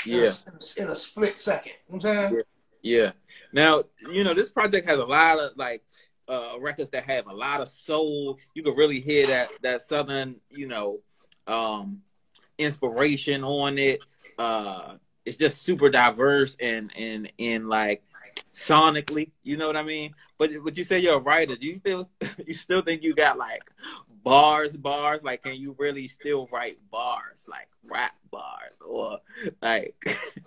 Yeah. in a split second. You know what I'm saying? Yeah. Yeah. Now, this project has a lot of like records that have a lot of soul. You can really hear that southern, inspiration on it. It's just super diverse and like sonically, you know what I mean? But you say you're a writer. Do you still think you got like bars? Like, can you really still write bars, like rap bars, or like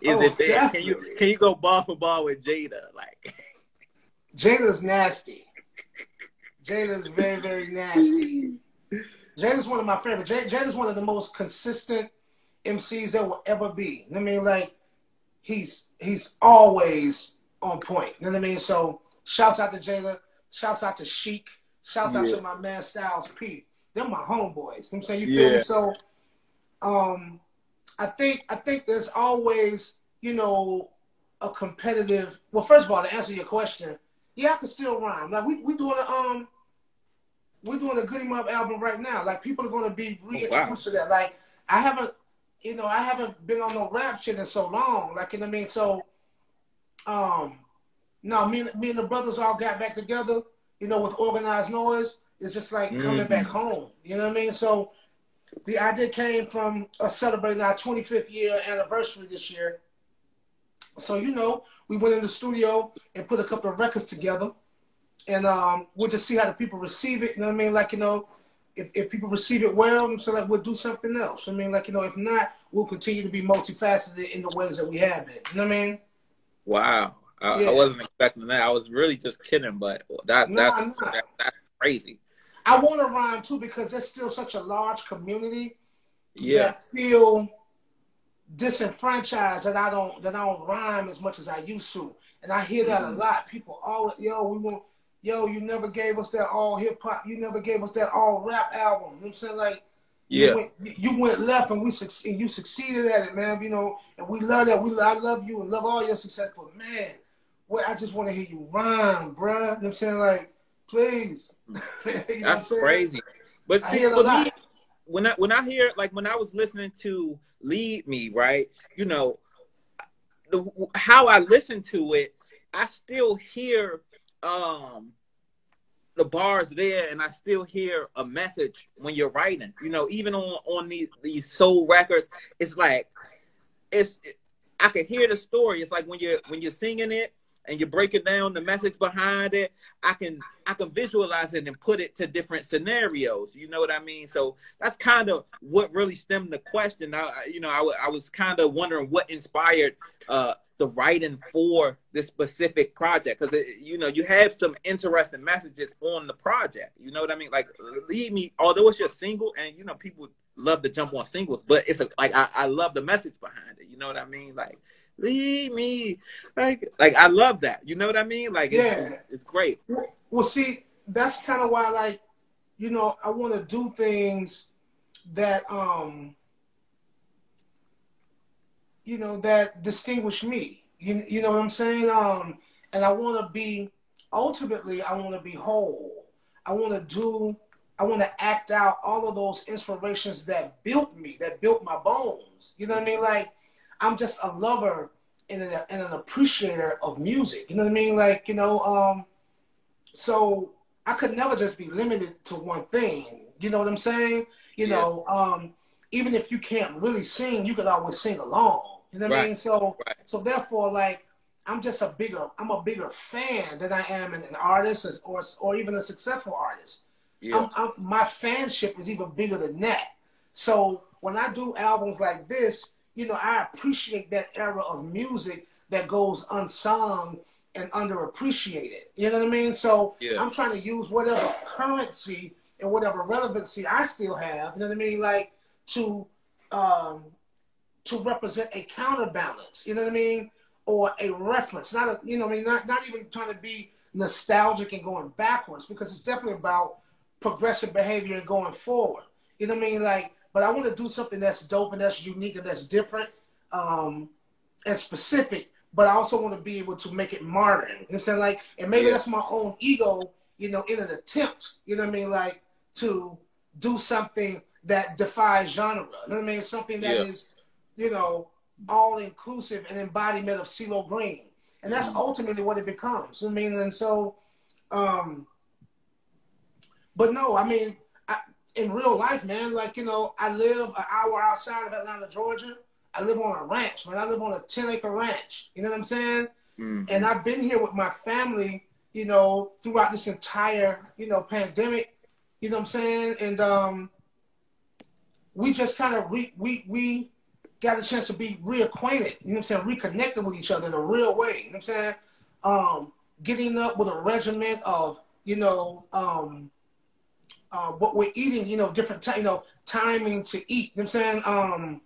is Oh, it there? definitely. Can you go bar for bar with Jada? Like, Jada's nasty. Jada's very, very nasty. Jada's one of my favorites. Jada's one of the most consistent MCs there will ever be. I mean, like, he's always on point. You know what I mean? So, shouts out to Jada. Shouts out to Chic. Shouts out yeah, to my man Styles P. They're my homeboys. You know what I'm saying? You feel me? yeah, So, I think there's always, a competitive. Well, first of all, to answer your question, yeah, I can still rhyme. Like we're doing a Goody Mob album right now. Like, people are going to be oh, wow, reintroduced to that. Like, I haven't been on no rap shit in so long. Like, you know what I mean? So, no, me and the brothers all got back together, with Organized Noise. It's just like coming back mm-hmm. home. You know what I mean? So, the idea came from us celebrating our 25th year anniversary this year. So, we went in the studio and put a couple of records together. And we'll just see how the people receive it. You know what I mean? Like, if people receive it well, so like we'll do something else. I mean, like, if not, we'll continue to be multifaceted in the ways that we have been. You know what I mean? Wow. I Yeah. wasn't expecting that. I was really just kidding, but that's Nah. crazy. I want to rhyme too because there's still such a large community Yeah. that feel disenfranchised that I don't rhyme as much as I used to, and I hear that a lot. People always, you never gave us that all hip hop. You never gave us that all rap album. You know what I'm saying? Like, Yeah. you went left and you succeeded at it, man. And we love that. I love you and love all your success. But man, I just want to hear you rhyme, bruh. You know what I'm saying? Like, please. You know what I'm That's saying? crazy. But I see, hear it a for lot. me, when I hear, like, when I was listening to Lead Me, right? How I listen to it, I still hear the bars there, and I still hear a message when you're writing. Even on these soul records, it's like I can hear the story. It's like when you're singing it and you're breaking down the message behind it, I can visualize it and put it to different scenarios. You know what I mean? So that's kind of what really stemmed the question. I was kind of wondering what inspired the writing for this specific project, because you have some interesting messages on the project. You know what I mean? Like, Leave Me, although it's just single, and people love to jump on singles, but it's I love the message behind it. You know what I mean? Like, leave me, like I love that. You know what I mean? Like, it's great. Well, see, that's kind of why, like, I want to do things that that distinguish me. You know what I'm saying? And I want to be, ultimately, I want to be whole. I want to act out all of those inspirations that built me, that built my bones. You know what I mean? Like, I'm just a lover and an appreciator of music. You know what I mean? Like, so I could never just be limited to one thing. You know what I'm saying? Even if you can't really sing, you could always sing along. You know what I mean? So therefore, like, I'm a bigger fan than I am an artist or even a successful artist. Yeah. My fanship is even bigger than that. So when I do albums like this, I appreciate that era of music that goes unsung and underappreciated. You know what I mean? So I'm trying to use whatever currency and whatever relevancy I still have, you know what I mean, like, to represent a counterbalance, you know what I mean, or a reference. Not even trying to be nostalgic and going backwards, because it's definitely about progressive behavior and going forward. You know what I mean? Like, but I want to do something that's dope and that's unique and that's different and specific, but I also want to be able to make it modern. You know what I'm saying? Like, and maybe that's my own ego, in an attempt, you know what I mean, like, to do something that defies genre. You know what I mean? Something that is, all-inclusive and embodiment of CeeLo Green. And that's ultimately what it becomes. I mean, and so, but no, I mean, in real life, man, like, you know, I live an hour outside of Atlanta, Georgia. I live on a ranch, man. I live on a 10-acre ranch. You know what I'm saying? And I've been here with my family, you know, throughout this entire, you know, pandemic. You know what I'm saying? And we just kind of we got a chance to be reacquainted. You know what I'm saying? Reconnected with each other in a real way. You know what I'm saying? Getting up with a regimen of, you know, what we're eating. You know, different you know, timing to eat. You know what I'm saying?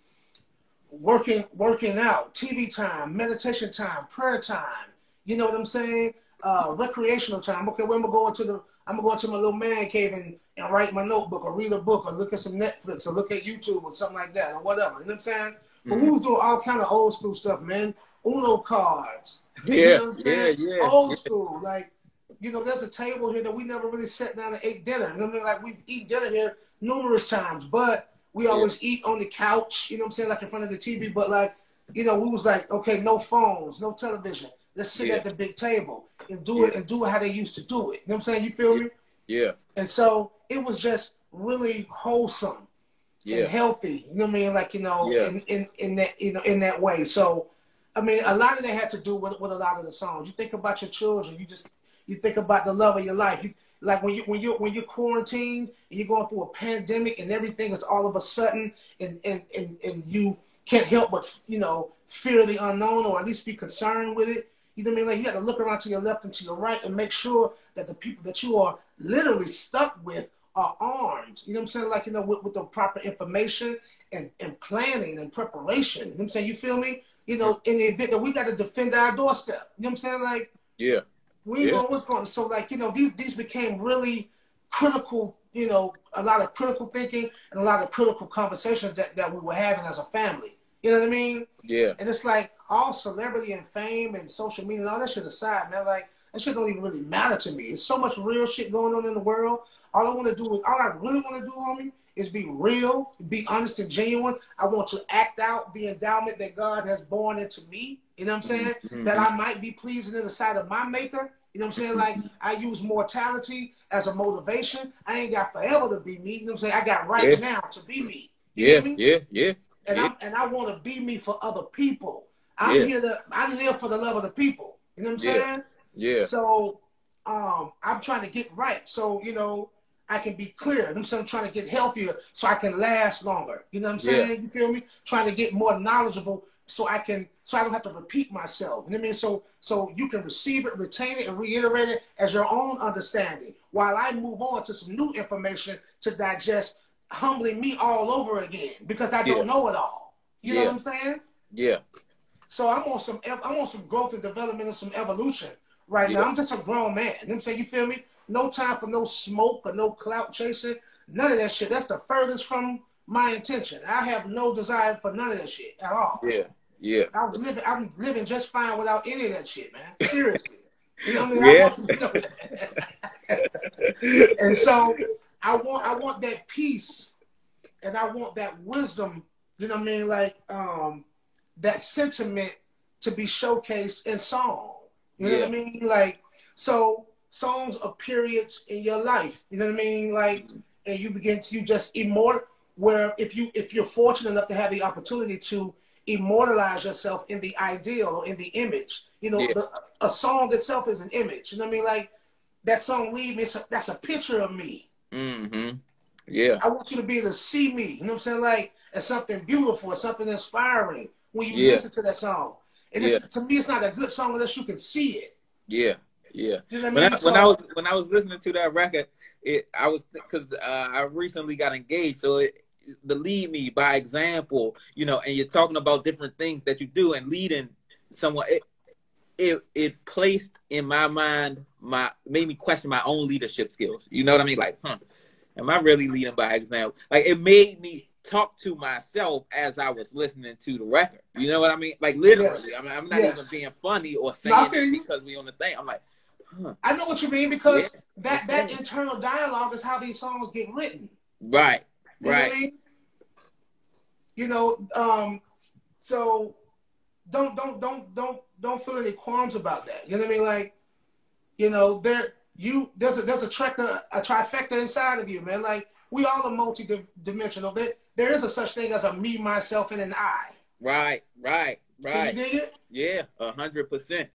Working out, TV time, meditation time, prayer time. You know what I'm saying? Recreational time. Okay, I'm gonna go into my little man cave and write my notebook or read a book or look at some Netflix or look at YouTube or something like that or whatever. You know what I'm saying? But we was doing all kind of old school stuff, man. Uno cards. Yeah, you know what I'm saying? yeah. Old school. Like, you know, there's a table here that we never really sat down and ate dinner. You know what I mean? Like, we've eaten dinner here numerous times, but we always eat on the couch, you know what I'm saying, like in front of the TV. But like, you know, we was like, okay, no phones, no television. Let's sit at the big table and do it how they used to do it. You know what I'm saying? You feel me? Yeah. And so it was just really wholesome and healthy. You know what I mean? Like, you know, in that, you know, in that way. So, I mean, a lot of that had to do with a lot of the songs. You think about your children. You think about the love of your life. Like when you're quarantined and you're going through a pandemic and everything is all of a sudden and you can't help but, you know, fear the unknown or at least be concerned with it. You know what I mean? Like, you got to look around to your left and to your right and make sure that the people that you are literally stuck with are armed. You know what I'm saying? Like, you know, with the proper information and planning and preparation. You know what I'm saying? You feel me? You know, in the event that we got to defend our doorstep. You know what I'm saying? Like, we ain't know what's going on. So, like, you know, these became really critical, you know, a lot of critical thinking and a lot of critical conversations that we were having as a family. You know what I mean? Yeah. And it's like all celebrity and fame and social media and all that shit aside, man, like, that shit don't even really matter to me. It's so much real shit going on in the world. All I really want to do, homie, is be real, be honest and genuine. I want to act out the endowment that God has born into me. You know what I'm saying? That I might be pleasing in the sight of my maker. You know what I'm saying? Like, I use mortality as a motivation. I ain't got forever to be me. You know what I'm saying? I got right now to be me. You know me? And I want to be me for other people. I live for the love of the people. You know what I'm saying? Yeah. So I'm trying to get right. So, you know, I can be clear. I'm trying to get healthier so I can last longer. You know what I'm saying? You feel me? Trying to get more knowledgeable so I don't have to repeat myself. You know what I mean? So you can receive it, retain it, and reiterate it as your own understanding while I move on to some new information to digest, humbling me all over again because I don't know it all. You know what I'm saying? Yeah. So I'm on some growth and development and some evolution right now. I'm just a grown man. You know what I'm saying? You feel me? No time for no smoke or no clout chasing. None of that shit. That's the furthest from my intention. I have no desire for none of that shit at all. Yeah. I'm living just fine without any of that shit, man. Seriously. You know what I mean? I want you to know that. And so I want that peace and I want that wisdom, you know what I mean? Like that sentiment to be showcased in song. You know what I mean? Like, so songs are periods in your life. You know what I mean? Like, and you just immortal. Where if you're fortunate enough to have the opportunity to immortalize yourself in the ideal or in the image, you know, a song itself is an image. You know what I mean? Like that song "Leave Me," that's a picture of me. Yeah. I want you to be able to see me. You know what I'm saying? Like as something beautiful, as something inspiring when you listen to that song. And to me, it's not a good song unless you can see it. Yeah. You know what I mean? When I was listening to that record, because I recently got engaged, so Believe Me by example, you know, and you're talking about different things that you do and leading someone. It placed in my mind, made me question my own leadership skills. You know what I mean? Like, am I really leading by example? Like, it made me talk to myself as I was listening to the record. You know what I mean? Like, literally. I mean, I'm not even being funny or saying it because we on the thing. I'm like, I know what you mean because that internal dialogue is how these songs get written. Right. You know what I mean? You know, so don't feel any qualms about that. You know what I mean? Like, you know, there's a trifecta inside of you, man. Like, we all are multi-dimensional. There is a such thing as a me, myself, and an I. Right. Can you dig it? Yeah, 100%.